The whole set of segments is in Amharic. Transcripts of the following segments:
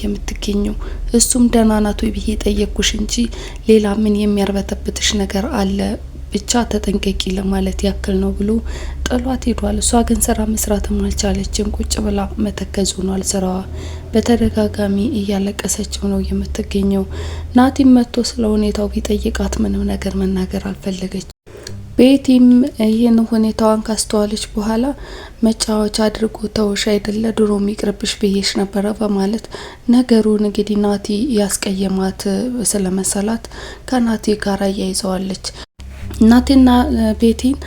የምትገኘው። እሱም ደህና ናት ወይ ብዬ ጠየቅኩሽ እንጂ ሌላ ምን የሚያርበተብትሽ ነገር አለ? ብቻ ተጠንቀቂ ለማለት ያክል ነው ብሎ ጥሏት ሄዷል። እሷ ግን ስራ መስራትም አልቻለችም። ቁጭ ብላ መተከዝ ሆኗል ስራዋ። በተደጋጋሚ እያለቀሰችው ነው የምትገኘው። ናቲም መጥቶ ስለ ሁኔታው ቢጠይቃት ምንም ነገር መናገር አልፈለገች። ቤቲም ይህን ሁኔታዋን ካስተዋለች በኋላ መጫወቻ አድርጎ ተውሽ አይደለ ድሮ ሚቅርብሽ ብዬሽ ነበረ በማለት ነገሩን እንግዲህ ናቲ ያስቀየማት ስለመሰላት ከናቲ ጋር አያይዘዋለች። ናቲና ቤቲን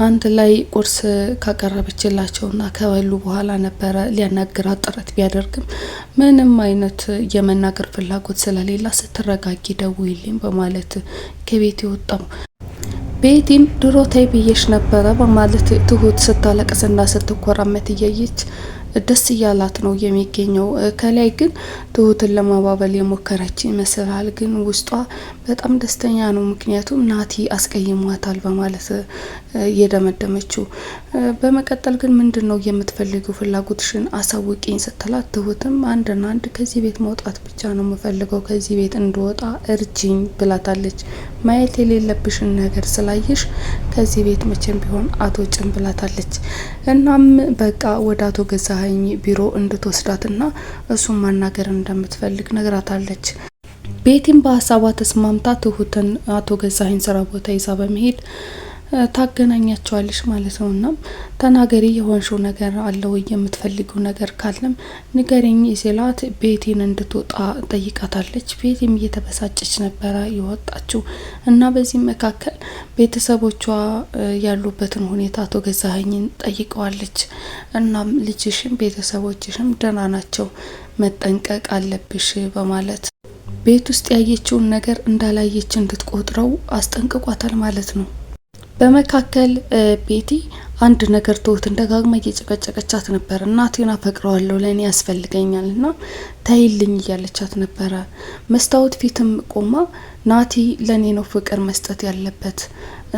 አንድ ላይ ቁርስ ካቀረበችላቸውና ከበሉ በኋላ ነበረ ሊያናግራት ጥረት ቢያደርግም ምንም አይነት የመናገር ፍላጎት ስለሌላ ስትረጋጊ ደውይልኝ በማለት ከቤት ይወጣው። ቤቲም ድሮ ታይ ብዬሽ ነበረ በማለት ትሁት ስታለቅስና ስትኮራመት እያየች ደስ እያላት ነው የሚገኘው። ከላይ ግን ትሁትን ለማባበል የሞከረች ይመስላል፣ ግን ውስጧ በጣም ደስተኛ ነው። ምክንያቱም ናቲ አስቀይሟታል በማለት እየደመደመችው። በመቀጠል ግን ምንድን ነው የምትፈልጊው? ፍላጎትሽን አሳውቂኝ ስትላት ትሁትም አንድና አንድ ከዚህ ቤት መውጣት ብቻ ነው የምፈልገው፣ ከዚህ ቤት እንድወጣ እርጅኝ ብላታለች። ማየት የሌለብሽን ነገር ስላየሽ ከዚህ ቤት መቼም ቢሆን አትወጭም ብላታለች። እናም በቃ ወደ አቶ ገዛኸኝ ቢሮ እንድትወስዳትና እሱን ማናገር እንደምትፈልግ ነግራታለች። ቤቲም በሀሳቧ ተስማምታ ትሁትን አቶ ገዛኸኝ ስራ ቦታ ይዛ በመሄድ ታገናኛቸዋለች ማለት ነው። እና ተናገሪ፣ የሆንሽው ነገር አለ ወይ? የምትፈልጊው ነገር ካለም ንገሪኝ ሲላት ቤቲን እንድትወጣ ጠይቃታለች። ቤቲም እየተበሳጨች ነበረ የወጣችው እና በዚህ መካከል ቤተሰቦቿ ያሉበትን ሁኔታ አቶ ገዛኸኝን ጠይቀዋለች። እናም ልጅሽም ቤተሰቦችሽም ደህና ናቸው፣ መጠንቀቅ አለብሽ በማለት ቤት ውስጥ ያየችውን ነገር እንዳላየች እንድትቆጥረው አስጠንቅቋታል ማለት ነው። በመካከል ቤቲ አንድ ነገር ትሁትን ደጋግማ እየጨቀጨቀቻት ነበር። እናቴን አፈቅረዋለሁ፣ ለእኔ ያስፈልገኛል እና ታይልኝ እያለቻት ነበረ። መስታወት ፊትም ቆማ ናቲ ለእኔ ነው ፍቅር መስጠት ያለበት፣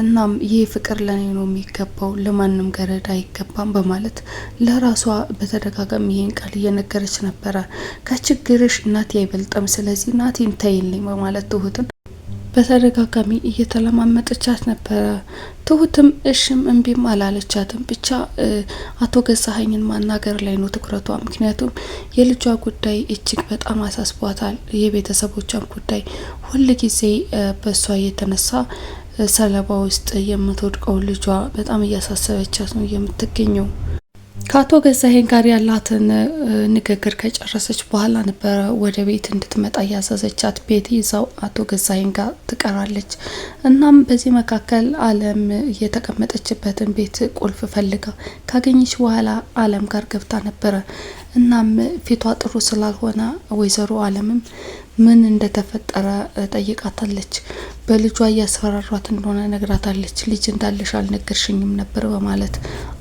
እናም ይህ ፍቅር ለእኔ ነው የሚገባው፣ ለማንም ገረድ አይገባም በማለት ለራሷ በተደጋጋሚ ይህን ቃል እየነገረች ነበረ። ከችግርሽ ናቲ አይበልጥም፣ ስለዚህ ናቲን ታይልኝ በማለት ትሁትን በተደጋጋሚ እየተለማመጠቻት ነበረ። ትሁትም እሽም እንቢም አላለቻትም። ብቻ አቶ ገዛኸኝን ማናገር ላይ ነው ትኩረቷ። ምክንያቱም የልጇ ጉዳይ እጅግ በጣም አሳስቧታል። የቤተሰቦቿን ጉዳይ ሁል ጊዜ በሷ የተነሳ ሰለባ ውስጥ የምትወድቀው ልጇ በጣም እያሳሰበቻት ነው የምትገኘው። ከአቶ ገዛኸኝ ጋር ያላትን ንግግር ከጨረሰች በኋላ ነበረ ወደ ቤት እንድትመጣ ያዘዘቻት። ቤት ይዛው አቶ ገዛኸኝ ጋር ትቀራለች። እናም በዚህ መካከል አለም የተቀመጠችበትን ቤት ቁልፍ ፈልጋ ካገኘች በኋላ አለም ጋር ገብታ ነበረ። እናም ፊቷ ጥሩ ስላልሆነ ወይዘሮ አለምም ምን እንደተፈጠረ ጠይቃታለች። በልጇ እያስፈራሯት እንደሆነ ነግራታለች። ልጅ እንዳለሽ አልነገርሽኝም ነበር በማለት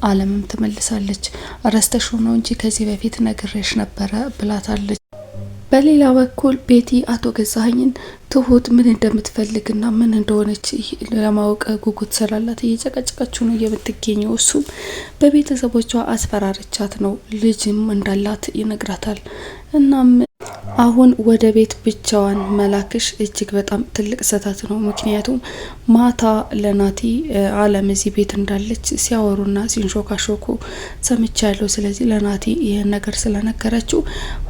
አለምም ትመልሳለች። ረስተሽው ነው እንጂ ከዚህ በፊት ነግሬሽ ነበረ ብላታለች። በሌላ በኩል ቤቲ አቶ ገዛኸኝን ትሁት ምን እንደምትፈልግና ምን እንደሆነች ለማወቅ ጉጉት ስላላት እየጨቀጨቀችው ነው የምትገኘው። እሱም በቤተሰቦቿ አስፈራረቻት ነው፣ ልጅም እንዳላት ይነግራታል። እናም አሁን ወደ ቤት ብቻዋን መላክሽ እጅግ በጣም ትልቅ ስህተት ነው። ምክንያቱም ማታ ለናቲ አለም እዚህ ቤት እንዳለች ሲያወሩና ሲንሾካሾኩ ሰምቻለሁ። ስለዚህ ለናቲ ይህን ነገር ስለነገረችው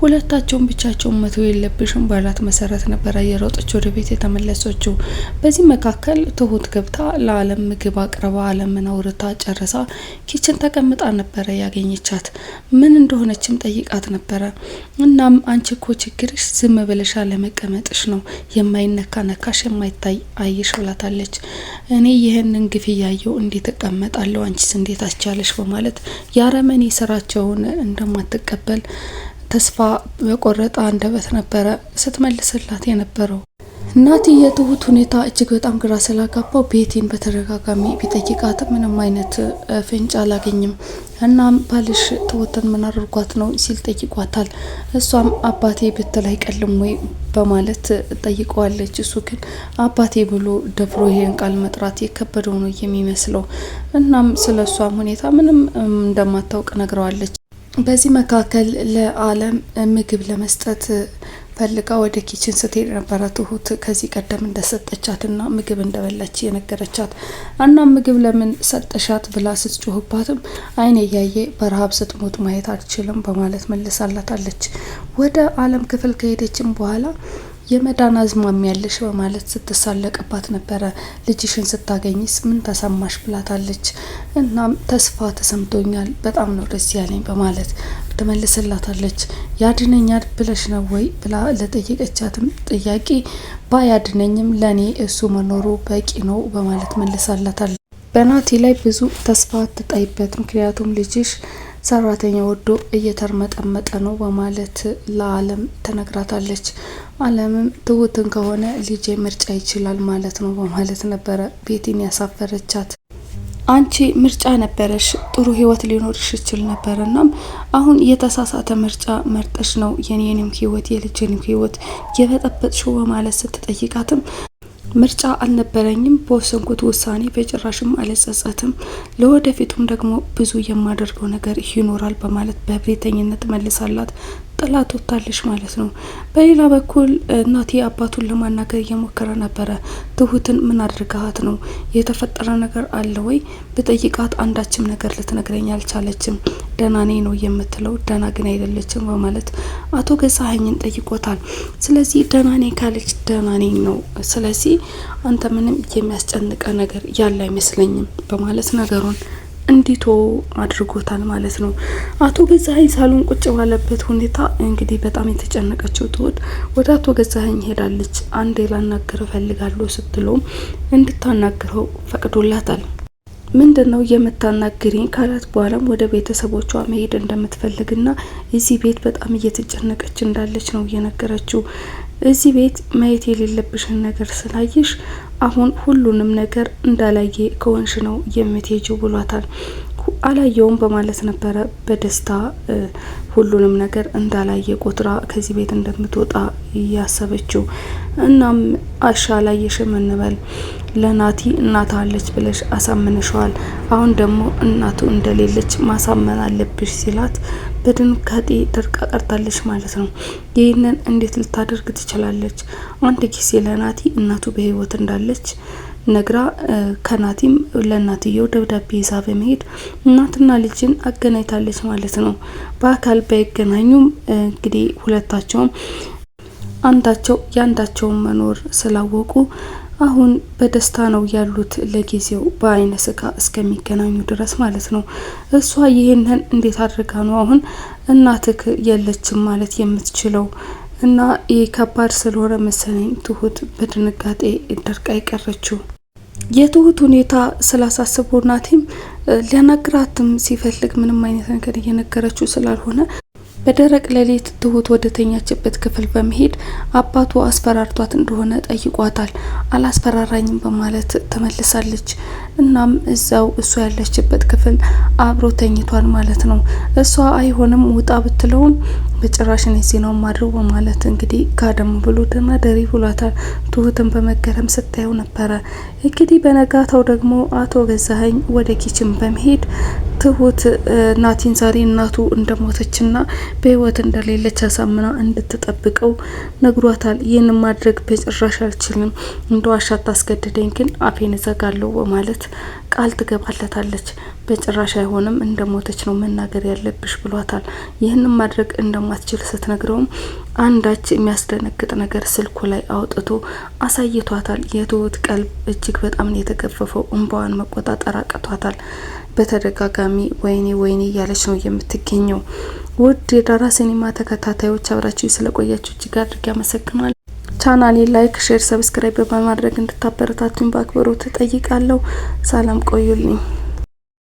ሁለታቸውን ብቻቸውን መተው የለብሽም ባላት መሰረት ነበረ የሮጠች ወደ ቤት የተመለሰችው። በዚህ መካከል ትሁት ገብታ ለአለም ምግብ አቅርባ አለምን አውርታ ጨርሳ ኪችን ተቀምጣ ነበረ ያገኘቻት። ምን እንደሆነችም ጠይቃት ነበረ። እናም አንቺ እኮ ችግርሽ ዝም ብለሽ አለመቀመጥሽ ነው፣ የማይነካ ነካሽ የማይታይ አይሽ ብላታለች። እኔ ይህንን ግፍ እያየው እንዴት እቀመጣለሁ፣ አንቺስ እንዴት አስቻለሽ በማለት የአረመኔ ስራቸውን እንደማትቀበል ተስፋ በቆረጠ አንደበት ነበረ ስትመልስላት የነበረው። ናቲ የትሁት ሁኔታ እጅግ በጣም ግራ ስላጋባው ቤቲን በተደጋጋሚ ቢጠይቃትም ምንም አይነት ፍንጭ አላገኝም። እናም ባልሽ ትሁትን ምን አድርጓት ነው ሲል ጠይቋታል። እሷም አባቴ ብትል አይቀልም ወይ በማለት ጠይቀዋለች። እሱ ግን አባቴ ብሎ ደፍሮ ይሄን ቃል መጥራት የከበደው ነው የሚመስለው። እናም ስለ እሷም ሁኔታ ምንም እንደማታውቅ ነግረዋለች። በዚህ መካከል ለአለም ምግብ ለመስጠት ፈልጋ ወደ ኪችን ስትሄድ ነበረ ትሁት ከዚህ ቀደም እንደሰጠቻትና ምግብ እንደበላች የነገረቻት። እና ምግብ ለምን ሰጠሻት ብላ ስትጮህባትም አይኔ እያየ በረሃብ ስትሞት ማየት አልችልም በማለት መልሳላታለች። ወደ አለም ክፍል ከሄደችም በኋላ የመዳን አዝማሚያ ያለሽ በማለት ስትሳለቅባት ነበረ። ልጅሽን ስታገኝስ ምን ተሰማሽ ብላታለች። እናም ተስፋ ተሰምቶኛል፣ በጣም ነው ደስ ያለኝ በማለት ትመልስላታለች። ያድነኛል ብለሽ ነው ወይ ብላ ለጠየቀቻትም ጥያቄ ባያድነኝም ለኔ እሱ መኖሩ በቂ ነው በማለት መልሳላታለች። በናቲ ላይ ብዙ ተስፋ ትጣይበት፣ ምክንያቱም ልጅሽ ሰራተኛ ወዶ እየተርመጠመጠ ነው በማለት ለአለም ተነግራታለች። አለምም ትሁትን ከሆነ ልጄ ምርጫ ይችላል ማለት ነው በማለት ነበረ ቤቲን ያሳፈረቻት። አንቺ ምርጫ ነበረሽ፣ ጥሩ ህይወት ሊኖርሽ ይችል ነበር። እናም አሁን የተሳሳተ ምርጫ መርጠሽ ነው የኔንም ህይወት የልጄንም ህይወት የበጠበጥሽው በማለት ስትጠይቃትም ምርጫ አልነበረኝም፣ በወሰንኩት ውሳኔ በጭራሽም አልጸጸትም፣ ለወደፊቱም ደግሞ ብዙ የማደርገው ነገር ይኖራል በማለት በብሬተኝነት መልሳላት ጥላት ወጥታለች ማለት ነው። በሌላ በኩል ናቲ አባቱን ለማናገር እየሞከረ ነበረ። ትሁትን ምን አድርጋት ነው? የተፈጠረ ነገር አለ ወይ በጠይቃት አንዳችም ነገር ልትነግረኝ አልቻለችም። ደህና ነኝ ነው የምትለው፣ ደህና ግን አይደለችም በማለት አቶ ገዛኸኝን ጠይቆታል። ስለዚህ ደህና ነኝ ካለች ደህና ነኝ ነው፣ ስለዚህ አንተ ምንም የሚያስጨንቀ ነገር ያለ አይመስለኝም በማለት ነገሩን እንዲቶ አድርጎታል ማለት ነው። አቶ ገዛኸኝ ሳሎን ቁጭ ባለበት ሁኔታ እንግዲህ በጣም የተጨነቀችው ትሁት ወደ አቶ ገዛኸኝ ሄዳለች። አንዴ ላናግረው ፈልጋለሁ ስትለውም እንድታናግረው ፈቅዶላታል። ምንድነው የምታናግሪኝ ካላት በኋላም ወደ ቤተሰቦቿ መሄድ እንደምትፈልግና እዚህ ቤት በጣም እየተጨነቀች እንዳለች ነው እየነገረችው። እዚህ ቤት ማየት የሌለብሽን ነገር ስላየሽ አሁን ሁሉንም ነገር እንዳላየ ከሆንሽ ነው የምትሄጂው ብሏታል። አላየውም በማለት ነበረ በደስታ ሁሉንም ነገር እንዳላየ ቆጥራ ከዚህ ቤት እንደምትወጣ ያሰበችው። እናም አሻ ላየሽም እንበል ለናቲ እናት አለች ብለሽ አሳምነሽዋል፣ አሁን ደግሞ እናቱ እንደሌለች ማሳመን አለብሽ ሲላት በድንጋጤ ደርቃ ቀርታለች ማለት ነው። ይህንን እንዴት ልታደርግ ትችላለች? አንድ ጊዜ ለናቲ እናቱ በህይወት እንዳለች ነግራ ከናቲም ለናትየው ደብዳቤ ይዛ በመሄድ እናትና ልጅን አገናኝታለች ማለት ነው። በአካል ባይገናኙም እንግዲህ ሁለታቸውም አንዳቸው ያንዳቸውን መኖር ስላወቁ አሁን በደስታ ነው ያሉት፣ ለጊዜው በአይነ ስጋ እስከሚገናኙ ድረስ ማለት ነው። እሷ ይሄንን እንዴት አድርጋ ነው አሁን እናትክ የለችም ማለት የምትችለው? እና ይህ ከባድ ስለሆነ መሰለኝ ትሁት በድንጋጤ ደርቃ የቀረችው። የትሁት ሁኔታ ስላሳስበው ናቲም ሊያናግራትም ሲፈልግ ምንም አይነት ነገር እየነገረችው ስላልሆነ በደረቅ ሌሊት ትሁት ወደ ተኛችበት ክፍል በመሄድ አባቱ አስፈራርቷት እንደሆነ ጠይቋታል። አላስፈራራኝም በማለት ተመልሳለች። እናም እዛው እሷ ያለችበት ክፍል አብሮ ተኝቷል ማለት ነው። እሷ አይሆንም ውጣ ብትለውም በጭራሽ እዚህ ነው ማድረው በማለት እንግዲህ ካደም ብሎ ደህና ደሪ ብሏታል። ትሁትን በመገረም ስታየው ነበረ። እንግዲህ በነጋታው ደግሞ አቶ ገዛኸኝ ወደ ኪችን በመሄድ ትሁት ናቲን ዛሬ እናቱ እንደሞተችና በህይወት እንደሌለች አሳምና እንድትጠብቀው ነግሯታል። ይህን ማድረግ በጭራሽ አልችልም፣ እንደዋሻት አስገድደኝ ግን አፌን እዘጋለሁ በማለት ቃል ትገባለታለች። በጭራሽ አይሆንም፣ እንደሞተች ነው መናገር ያለብሽ ብሏታል። ይህንን ማድረግ እንደማትችል ስትነግረውም አንዳች የሚያስደነግጥ ነገር ስልኩ ላይ አውጥቶ አሳይቷታል። የትሁት ቀልብ እጅግ በጣም ነው የተገፈፈው። እንባዋን መቆጣጠር አቅቷታል። በተደጋጋሚ ወይኔ ወይኔ እያለች ነው የምትገኘው። ውድ የዳራ ሲኒማ ተከታታዮች አብራችሁ ስለቆያችሁ እጅግ አድርጌ አመሰግናለሁ። ቻናሌ ላይክ፣ ሼር፣ ሰብስክራይብ በማድረግ እንድታበረታቱኝ በአክብሮት እጠይቃለሁ። ሰላም ቆዩልኝ።